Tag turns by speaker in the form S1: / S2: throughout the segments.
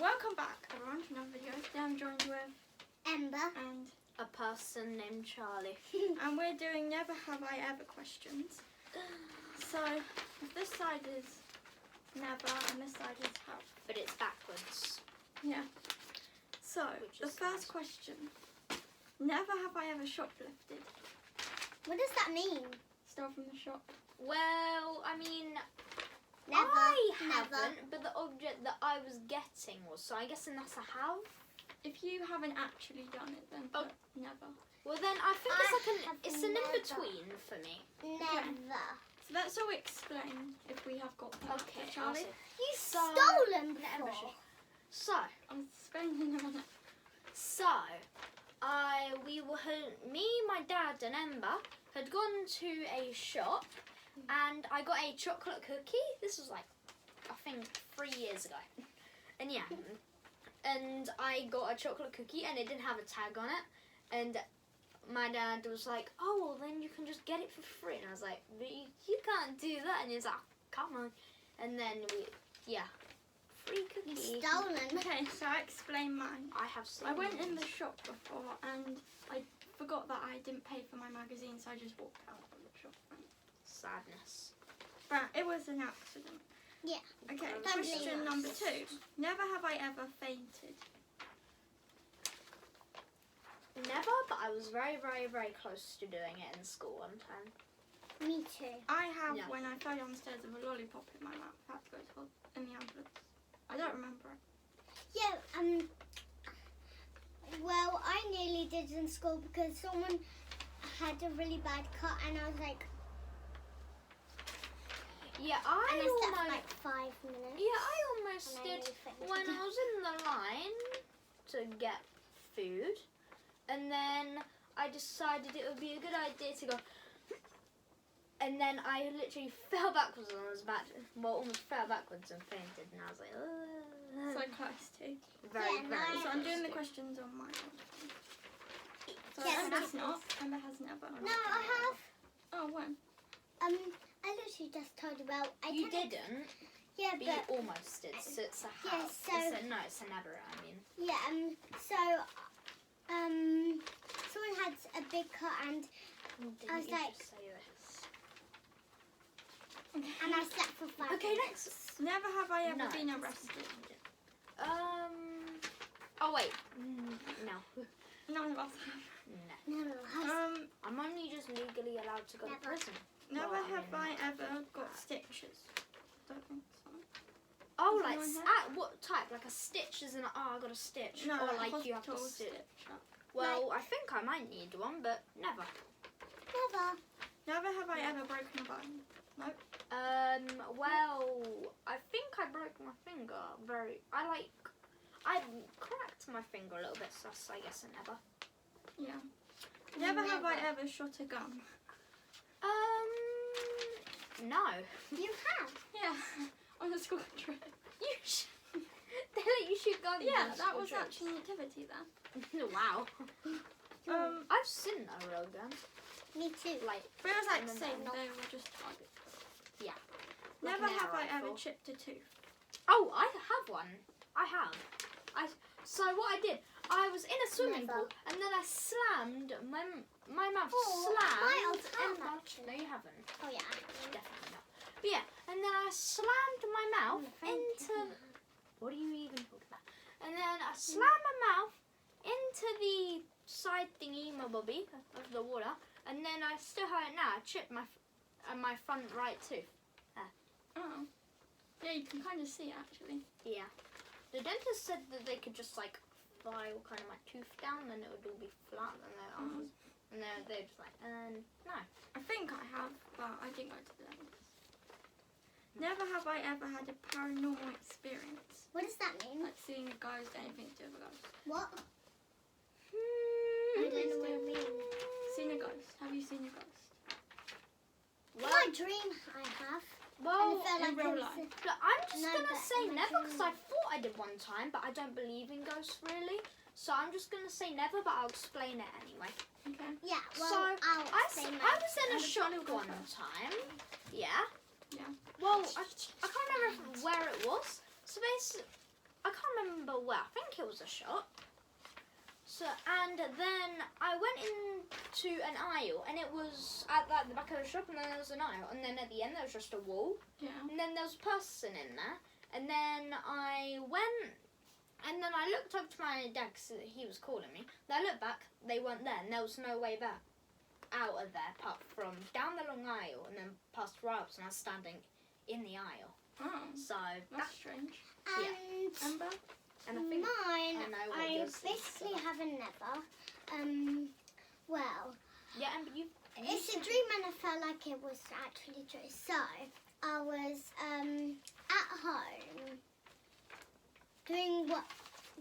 S1: welcome back everyone to another video. Today I'm joined with
S2: Ember
S1: and
S3: a person named Charlie.
S1: and we're doing never have I ever questions. So this side is never and this side is have.
S3: But it's backwards.
S1: Yeah. So
S3: Which
S1: the
S3: is
S1: first
S3: sad.
S1: question. Never have I ever shoplifted.
S2: What does that mean?
S1: Stole from the shop.
S3: Well, I mean,
S2: Never.
S3: I
S2: Never.
S3: haven't, but the object that I was getting was, so I guess that's a have.
S1: If you haven't actually done it, then
S3: Oh.
S1: put never.
S3: Well, then I think it's an
S2: never.
S3: in-between for me.
S2: Never.
S1: So let's all explain if we have got that.
S3: Okay,
S1: Charlie.
S2: You
S3: So-
S2: stolen
S3: Ember
S2: before.
S3: should- So,
S1: I'm spending them on it.
S3: me, my dad, and Ember had gone to a shop, and I got a chocolate cookie. This was like, I think, 3 years ago. And yeah, and I got a chocolate cookie, and it didn't have a tag on it. And my dad was like, "Oh, well, then you can just get it for free." And I was like, "But you can't do that." And he's like, "Come on." And then free
S2: You
S3: cookie.
S2: stolen.
S1: Okay, so I explain mine.
S3: I have seen.
S1: I went in
S3: these.
S1: the shop before and I forgot that I didn't pay for my magazine, so I just walked out of the shop.
S3: Sadness.
S1: But it was an accident.
S2: Yeah.
S1: Okay,
S3: Don't
S1: question
S2: blame
S1: number
S2: us.
S1: 2. Never have I ever fainted.
S3: Never, but I was very, very, very close to doing it in school one time.
S2: Me too.
S1: I have
S3: Yeah.
S1: when I fell downstairs with a lollipop in my mouth. Had to go to in the ambulance. I don't remember it.
S2: Yeah. Well, I nearly did in school because someone had a really bad cut, and I was like,
S3: Yeah,
S2: and I slept for
S3: almost.
S2: like 5 minutes.
S3: Yeah, I almost
S2: And I
S3: did
S2: nearly fainted.
S3: when I was in the line to get food, and then I decided it would be a good idea to go. And then I literally fell backwards and I was almost fell backwards and fainted, and I was like,
S1: So close to.
S3: very,
S2: Yeah,
S3: very.
S2: no,
S1: So I'm doing the
S3: close to.
S1: questions on my one. So
S2: Yes,
S1: Ember's
S2: that's
S1: not. Ember has never.
S2: No, I have.
S1: Oh, when?
S2: I literally just told you about.
S3: You
S2: can't-
S3: didn't,
S2: Yeah,
S3: but you
S2: but
S3: almost did. So it's a
S2: Yeah,
S3: have.
S2: so-
S3: It's a never. I mean.
S2: yeah. Someone had a big cut, and
S3: Didn't
S2: I was
S3: you
S2: like-
S3: just say this?
S2: I slept for 5
S3: Okay,
S2: minutes.
S3: next.
S1: Never have I ever
S3: No.
S1: been arrested.
S3: Oh wait. No.
S1: None of us
S3: No.
S2: No,
S3: I'm only just legally allowed to go to
S2: Never.
S3: prison.
S1: Never
S3: Well, I
S1: have
S3: mean,
S1: I ever got stitches. Don't think so.
S3: Oh,
S1: Does
S3: like
S1: anyone
S3: what type? Like a stitch as in I got a stitch,
S1: No,
S3: or
S1: like
S3: like you have to
S1: hospital
S3: stitch.
S1: stitch.
S3: Well, I think I might need one, but never.
S2: never.
S1: Never have I ever broken a bone. Nope.
S3: Well, I think I broke my finger. I cracked my finger a little bit, so I guess I never.
S1: Yeah. Never have I
S2: Never.
S1: ever shot a gun.
S3: No.
S2: You have.
S1: Yeah. On a school trip.
S3: You they let you shoot guns.
S1: Yeah,
S3: on
S1: that
S3: school
S1: was
S3: trips.
S1: actually an activity then.
S3: Wow.
S1: Um,
S3: I've seen a real gun.
S2: Me too.
S3: Like,
S1: but it was like the
S3: Remember
S1: same.
S2: not-
S1: They were just targets.
S3: Yeah.
S1: Never
S3: Like an
S1: have
S3: air
S1: I ever
S3: rifle.
S1: chipped a tooth.
S3: Oh, I have one. I have. So what I did, I was in a swimming
S2: Never.
S3: pool, and then I slammed my mouth
S2: Oh,
S3: slammed.
S2: my old have,
S3: and-
S2: actually.
S3: No, you haven't.
S2: Oh yeah.
S3: Definitely not. But yeah, and then I slammed my mouth
S2: thank
S3: into. What are you even talking about? And then I slammed my mouth into the side thingy, my bobby of the water, and then I still have it now. I chipped my front right tooth.
S1: Oh. Yeah, you can kind of see it actually.
S3: Yeah. The dentist said that they could just like file kind of my tooth down and it would all be flat and they're just like, no.
S1: I think I have, but I didn't go to the dentist. Never have I ever had a paranormal experience.
S2: What does that mean?
S1: Like seeing a ghost, anything to do with a ghost.
S2: What? I don't know what it means.
S1: Seen a ghost? Have you seen a ghost?
S2: My dream I have.
S3: Well,
S2: and it felt
S1: in
S2: like
S1: real
S2: it was
S1: life.
S3: look, I'm just
S2: No,
S3: gonna
S2: but
S3: say
S2: in my
S3: never because I
S2: dream.
S3: thought I did one time, but I don't believe in ghosts really. So I'm just gonna say never, but I'll explain it anyway.
S1: Okay.
S2: Yeah, well,
S3: So,
S2: I'll
S3: I
S2: explain
S3: was in a
S1: And
S3: shop
S1: Charlie will go
S3: one
S1: first.
S3: time. Yeah.
S1: Yeah.
S3: Well, I can't remember where it was. So basically, I can't remember where. I think it was a shop. So, and then I went into an aisle, and it was at like the back of the shop, and then there was an aisle, and then at the end there was just a wall,
S1: Yeah.
S3: and then there was a person in there, and then I went, and then I looked up to my dad 'cause he was calling me. Then I looked back, they weren't there, and there was no way back out of there apart from down the long aisle, and then past ropes, and I was standing in the aisle.
S1: Oh,
S3: So
S1: that's strange.
S2: And
S1: Amber?
S3: and I think
S2: mine,
S3: I know what
S2: I
S3: yours is,
S2: basically
S3: so-
S2: have a never. Well,
S3: yeah, and you.
S2: it's a dream and I felt like it was actually true. So, I was at home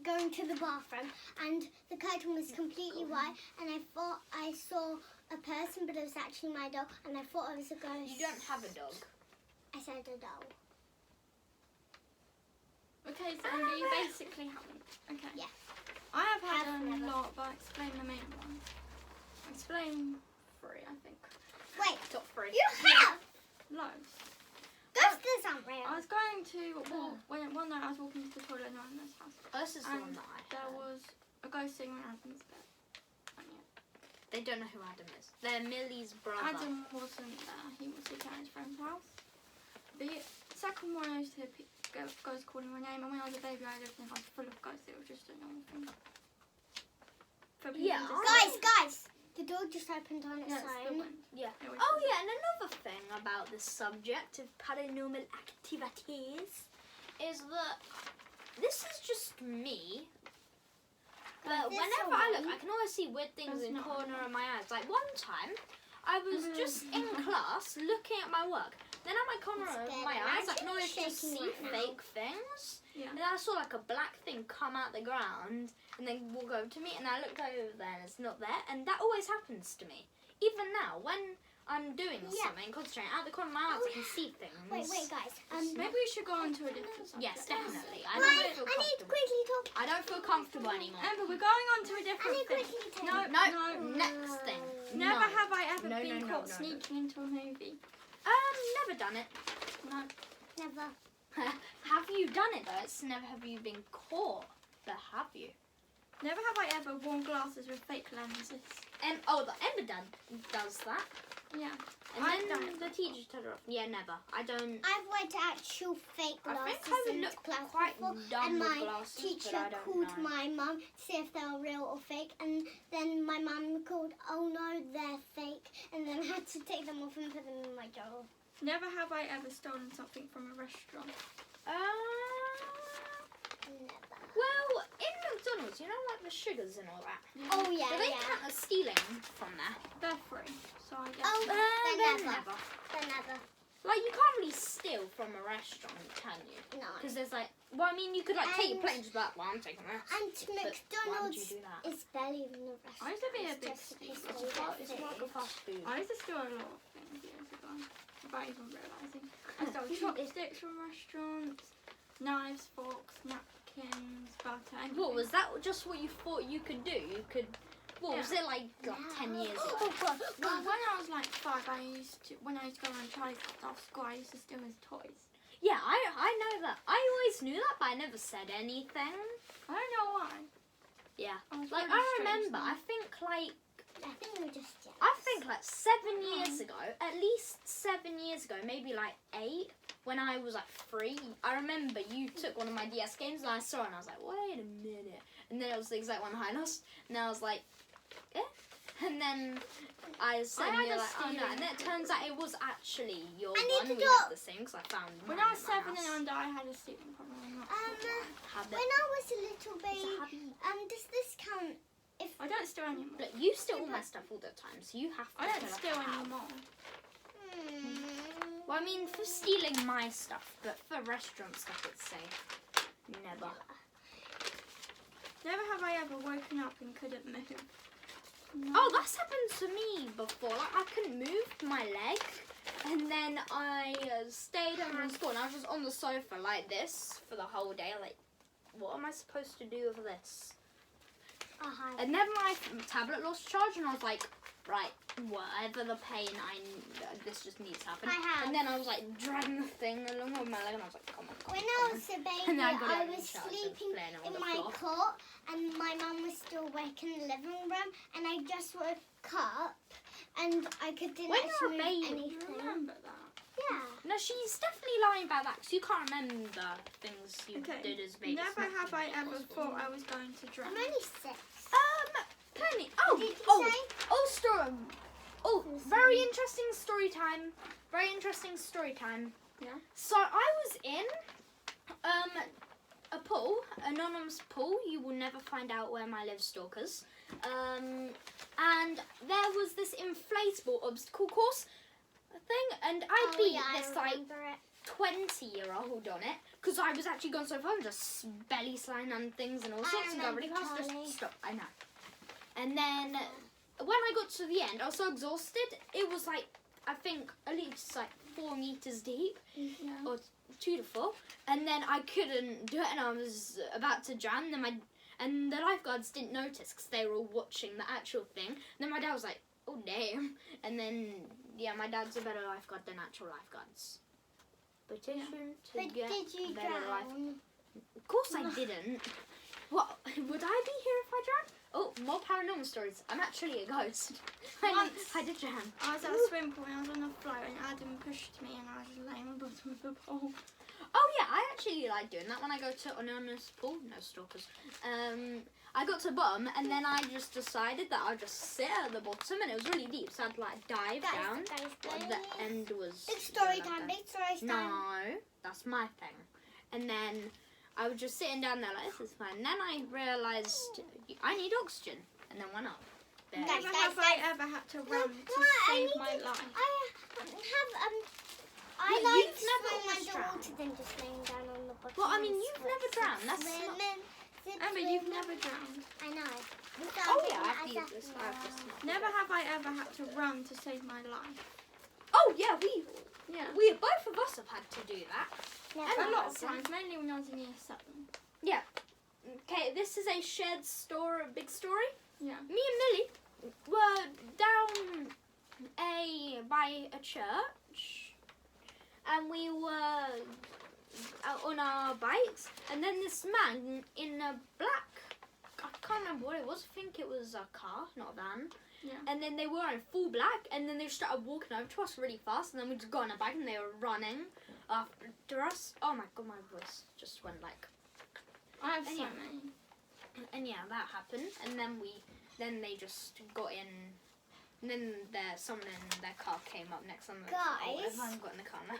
S2: going to the bathroom, and the curtain was completely white, and I thought I saw a person, but it was actually my dog, and I thought it was a ghost.
S3: You don't have a dog.
S2: I said a dog.
S1: Okay, so Amber, you basically haven't. Okay.
S2: Yeah.
S1: I have had
S2: Have
S1: a
S2: never.
S1: lot, but I'll explain the main one. Explain 3, I think.
S2: Wait,
S3: Top 3.
S2: you have!
S1: Loads.
S2: Ghosts aren't real.
S1: I was going to walk, one night I was walking to the toilet in Anna's house.
S3: Oh, this is the one
S1: And
S3: that I
S1: there
S3: heard.
S1: was a ghost sitting on Adam's bed. And yeah.
S3: They don't know who Adam is. They're Millie's brother.
S1: Adam wasn't there. He was sitting at his friend's house. The second one I used to hear ghosts calling my name, and when I was a baby I lived in a house full of ghosts. It was just a normal thing. For people
S3: Yeah,
S1: to
S2: Guys, the door just opened on its
S1: Yeah, it's the
S2: own.
S1: wind.
S3: Yeah.
S1: It was
S3: Oh
S1: the
S3: yeah, and another thing about the subject of paranormal activities is that this is just me. But
S2: This
S3: whenever I look,
S2: one-
S3: I can always see weird things
S1: There's
S3: in the
S1: not
S3: corner
S1: one.
S3: of my eyes. Like one time, I was just in class looking at my work. Then at my corner
S2: I'm
S3: of
S2: scared.
S3: my
S2: I'm
S3: eyes, I
S2: actually
S3: can always just
S2: shaking
S3: see
S2: right now.
S3: fake things.
S1: Yeah.
S3: And then I saw like a black thing come out the ground and then walk over to me, and I looked over there and it's not there. And that always happens to me. Even now, when I'm doing
S2: Yeah.
S3: something, concentrating, out the corner of my eyes,
S2: Oh,
S3: I can see things.
S2: Wait, guys.
S1: Maybe we should go on to a different subject.
S3: Yes, definitely. I
S2: Wait,
S3: don't
S2: I
S3: feel
S2: need to
S3: comfortable.
S2: quickly talk.
S3: I don't feel comfortable anymore.
S1: Amber, we're going on to a
S2: I
S1: different
S2: need
S1: thing.
S2: quickly tell
S1: No,
S2: you.
S3: No,
S1: no.
S3: next thing.
S1: Never
S3: No.
S1: have I ever
S3: No,
S1: been
S3: no,
S1: caught
S3: no, no.
S1: sneaking into a movie.
S3: Never done it.
S1: No.
S2: Never.
S3: Have you done it though? It's never have you been caught, but have you?
S1: Never have I ever worn glasses with fake lenses.
S3: And oh, the Ember dad does that.
S1: Yeah.
S3: And
S1: I've done
S3: then
S1: it
S3: the teacher told her off. Yeah, never. I don't.
S2: I've worn actual fake
S3: I
S2: glasses
S3: think I would
S2: in
S3: look
S2: class
S3: quite
S2: before,
S3: dumb
S2: and
S3: with
S2: my
S3: glasses,
S2: teacher
S3: but I don't
S2: called
S3: know.
S2: my mum to see if they were real or fake, and then my mum called, oh no, they're fake, and then I had to take them off and put them in my drawer.
S1: Never have I ever stolen something from a restaurant.
S2: Never.
S3: Well, in McDonald's, you know, like the sugars and all that.
S2: Oh yeah,
S3: Do they
S2: yeah.
S3: count as stealing from there?
S1: They're free, so I guess.
S2: Oh,
S3: Then
S2: then never.
S3: never.
S2: Then never.
S3: Like you can't really steal from a restaurant, can you?
S2: No.
S3: Because there's like, well, I mean, you could like take your
S2: And-
S3: plate and just be like, well, I'm taking this.
S2: And
S3: But why would
S2: McDonald's
S3: you do that?
S2: is barely even a restaurant.
S1: I used to be a
S2: It's
S1: big
S2: just a
S1: stealer.
S2: place where you get
S3: It's like a
S2: food.
S3: fast food.
S1: I used to steal a lot of things years ago, without even realising. I stole chopsticks from restaurants, knives, forks, napkins, butter, and
S3: What was that? Just what you thought you could do? You could. What was it like 10 years ago?
S2: Oh, God.
S1: Well, when I was like 5, when I used to go around Charlie's house after school, I used to steal his toys.
S3: Yeah, I know that. I always knew that, but I never said anything.
S1: I don't know why.
S3: Yeah.
S1: I was
S3: Like
S1: really
S3: I
S1: strange
S3: remember,
S1: then.
S3: I think like
S2: we were just jealous.
S3: I think like 7 years ago, at least 7 years ago, maybe like 8, when I was like 3, I remember you took one of my DS games and I saw it and I was like, wait a minute. And then it was the exact one I lost. And I was like, eh? And then I said,
S1: I
S3: and
S1: had
S3: you're
S1: a
S3: like, oh no. And then it turns out it was actually your
S2: I
S3: one.
S2: need to
S3: We
S2: go-
S3: had the same because I found
S1: When
S3: mine
S1: I was
S3: at my
S1: 7 and
S3: house.
S1: under, I had a stealing problem. I'm not sure why.
S3: Habit.
S2: When I was a little
S3: It's a
S2: baby,
S3: habit.
S2: does this count? If
S1: I don't steal anymore.
S3: Look, you steal all my stuff all the time, so you have to.
S1: I don't
S3: feel like
S1: steal
S3: I have.
S1: anymore.
S3: Well, I mean, for stealing my stuff, but for restaurant stuff, it's safe. Never.
S1: Never have I ever woken up and couldn't move. No.
S3: Oh, that's happened to me before. Like, I couldn't move my leg, and then I stayed home from school, and I was just on the sofa like this for the whole day. Like, what am I supposed to do with this? And then my tablet lost charge, and I was like, right, whatever the pain, this just needs to happen.
S2: I have.
S3: And then I was like dragging the thing along with my leg, and I was like, come on.
S2: When I was a baby,
S3: And I got
S2: I
S3: in
S2: was
S3: charge of
S2: sleeping
S3: playing on
S2: in
S3: the
S2: my
S3: floor.
S2: cot, and my mum was still awake in the living room, and I just woke up, and I didn't
S3: When you're a
S2: actually move
S3: baby,
S1: You
S2: anything.
S1: remember that?
S2: Yeah.
S3: No, she's definitely lying about that because you can't remember things you
S1: Okay.
S3: did as babies.
S1: Never have I ever thought I was going to drown.
S2: I'm only 6.
S3: Penny.
S2: Did you
S3: Oh,
S2: say?
S3: oh, story. Oh, very interesting story time. Very interesting story time.
S1: Yeah.
S3: So I was in a pool, anonymous pool. You will never find out where my live, stalkers. And there was this inflatable obstacle course thing, and I
S2: Oh,
S3: beat
S2: yeah, I
S3: this like
S2: remember it.
S3: 20-year-old on it because I was actually going so far and just belly sliding on things and all
S2: I
S3: sorts and got really
S2: remember
S3: fast.
S2: Charlie.
S3: Just stop. I know. And then when I got to the end, I was so exhausted. It was like I think at least like 4 meters deep,
S1: Yeah.
S3: or 2 to 4, and then I couldn't do it, and I was about to drown. And the lifeguards didn't notice because they were all watching the actual thing. And then my dad was like, "Oh damn!" And then yeah, my dad's a better lifeguard than actual lifeguards. Petition to
S2: But
S3: get
S2: did you
S3: better life.
S2: drown?
S3: Of course I didn't. What would I be here if I drowned? Oh, more paranormal stories. I'm actually a ghost. I did drown.
S1: I was at a swimming pool and I was on a float and Adam pushed me and I was just laying on the bottom of the pool.
S3: Oh yeah, I actually like doing that when I go to anonymous pool. No stalkers. I got to the bottom and then I just decided that I'd just sit at the bottom and it was really deep, so I'd like dive down. The end was
S2: Big story
S3: like
S2: time,
S3: that.
S2: big story time.
S3: No, that's my thing. And then I was just sitting down there like, this is fine. And then I realised I need oxygen, and then went up. There.
S2: Guys,
S1: Never have I ever had to run to save my life.
S2: I
S3: Yeah,
S2: like
S3: you've never
S2: swimming
S3: almost drowned.
S2: underwater than just laying down on the bottom.
S3: Well, I mean,
S2: and
S3: you've never drowned. That's not...
S2: swimming.
S1: Emma, you've never drowned.
S2: I know.
S3: Oh yeah, I have to use this. I have this.
S1: Never have I ever had to run to save my life.
S3: Oh yeah,
S1: Yeah.
S3: both of us have had to do that.
S1: A lot of times, mainly when I was in year 7.
S3: Okay, this is a shared story, a big story.
S1: Yeah.
S3: Me and Millie were down by a church, and we were out on our bikes, and then this man in a black, I can't remember what it was, I think it was a car, not a van,
S1: Yeah.
S3: and then they were in full black, and then they started walking over to us really fast, and then we just got on a bike, and they were running after us. Oh my god, my voice just went like...
S1: I have so
S3: Yeah.
S1: many.
S3: And yeah, that happened, and then they just got in, and then someone in their car came up next on the
S2: Guys.
S3: everyone got in the car now.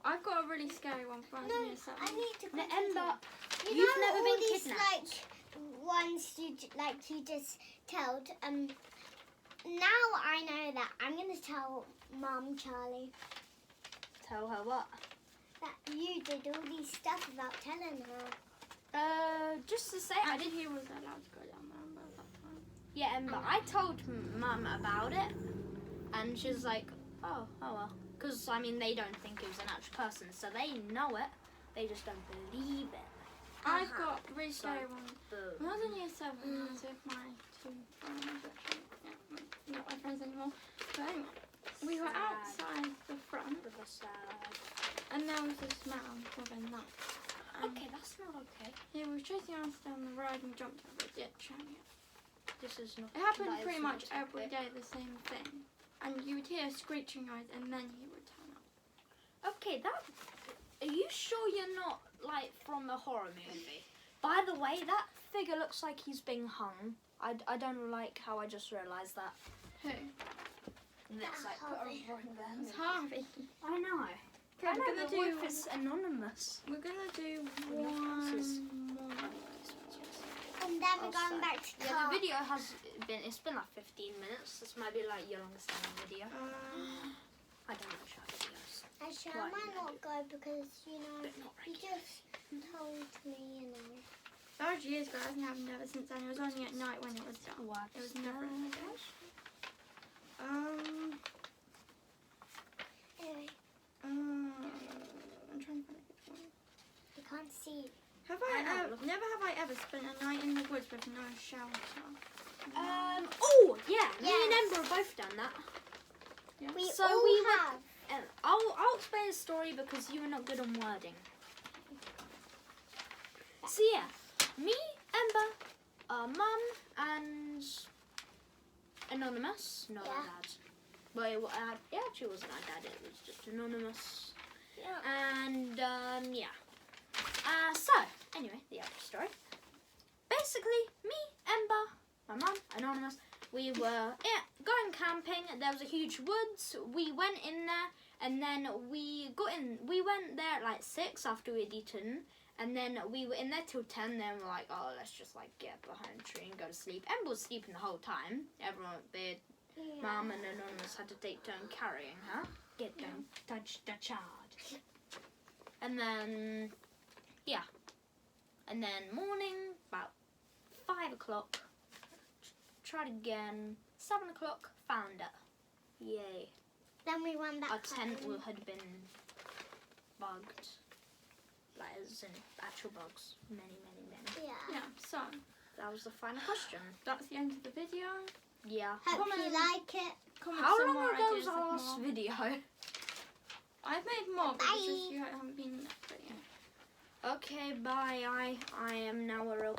S1: I've got a really scary one for
S2: No,
S1: year 7.
S2: I need to
S3: The
S2: continue.
S3: Ember,
S2: You
S3: you've
S2: know
S3: never
S2: all
S3: been
S2: these,
S3: kidnapped.
S2: like, ones you just told. Now I know that I'm going to tell Mum, Charlie,
S3: Tell her what?
S2: that you did all these stuff without telling her.
S3: Just to say,
S1: I
S3: I
S1: did
S3: did.
S1: he was allowed to go down there at that time.
S3: Yeah, Ember, I told Mum about it, and she's like, oh well, because I mean they don't think it was an actual person, so they know it. They just don't believe it.
S1: I've got a really scary one.
S3: Boo.
S1: When I was in year 7, I was with my 2 friends, actually. Yeah, not my friends anymore. But anyway, we were
S3: Sad.
S1: outside the front,
S3: It was sad.
S1: and there was this man with a knife. And
S3: Okay, that's not okay.
S1: he was chasing us down the road and jumped over a ditch. And
S3: This is not.
S1: it happened
S3: that is
S1: pretty
S3: not
S1: much every
S3: okay.
S1: day, the same thing. And you would hear a screeching noise, and then he would turn up.
S3: Okay, that. Are you sure you're not like from a horror movie? By the way, that figure looks like he's being hung. I don't like how I just realised that.
S1: Who?
S3: It's like put a
S2: Harvey.
S3: ring there.
S1: It's Harvey.
S3: I know.
S1: Okay,
S3: I know,
S1: we're
S3: but
S1: gonna
S3: what
S1: do.
S3: if it's anonymous?
S1: We're gonna do
S3: This is-
S1: one more.
S2: And then we're
S3: Oh,
S2: going
S3: sorry.
S2: back to
S3: Yeah,
S2: car.
S3: the video has been. It's been like 15 minutes. This might be like your longest ever video. I don't know short videos.
S2: Actually, I
S3: Right.
S2: might not go because, you know,
S3: But not
S2: you
S3: regular.
S2: just told me, you know.
S1: That was years ago. It hasn't happened ever since then. It was only at night when it was dark.
S3: What?
S1: It was never in the day.
S2: Anyway,
S1: I'm trying to find a good one.
S2: you can't see.
S1: Have
S3: I know,
S1: I
S3: look.
S1: never have I ever spent a night in the woods with no shelter?
S3: Oh yeah. Me and
S2: Yes.
S3: Ember have both done that.
S1: Yeah.
S2: We
S3: So
S2: all
S3: we went-
S2: have.
S3: I'll explain the story because you were not good on wording. So yeah, me, Ember, Mum, and Anonymous. Not our
S2: Yeah.
S3: dad. Well, it actually wasn't our dad. It was just Anonymous.
S1: Yeah.
S3: And yeah. So anyway, the other story. Basically, me, Ember, my mum, Anonymous, we were going camping. There was a huge woods. We went in there, and then we got in. We went there at like 6 after we'd eaten, and then we were in there till 10. Then we're like, oh, let's just like get behind a tree and go to sleep. Ember was sleeping the whole time. Everyone went to bed. Mum and Anonymous had to take turn carrying her. Don't touch the child. And then, yeah. And then morning, about 5 o'clock, tried again. 7 o'clock, found it. Yay.
S2: Then we won that.
S3: Our tent
S2: home.
S3: had been bugged. Like, as in actual bugs. Many.
S2: Yeah.
S1: Yeah, so
S3: That was the final question.
S1: that's the end of the video.
S3: Yeah.
S2: Hope you
S1: Comment.
S2: like it.
S1: Comment
S3: How
S1: some
S3: long
S1: more
S3: ago
S1: ideas
S3: was our
S1: of
S3: last
S1: more.
S3: video?
S1: I've made more, but it's just
S2: Bye.
S1: you haven't been in that video.
S3: Okay, bye. I am now a real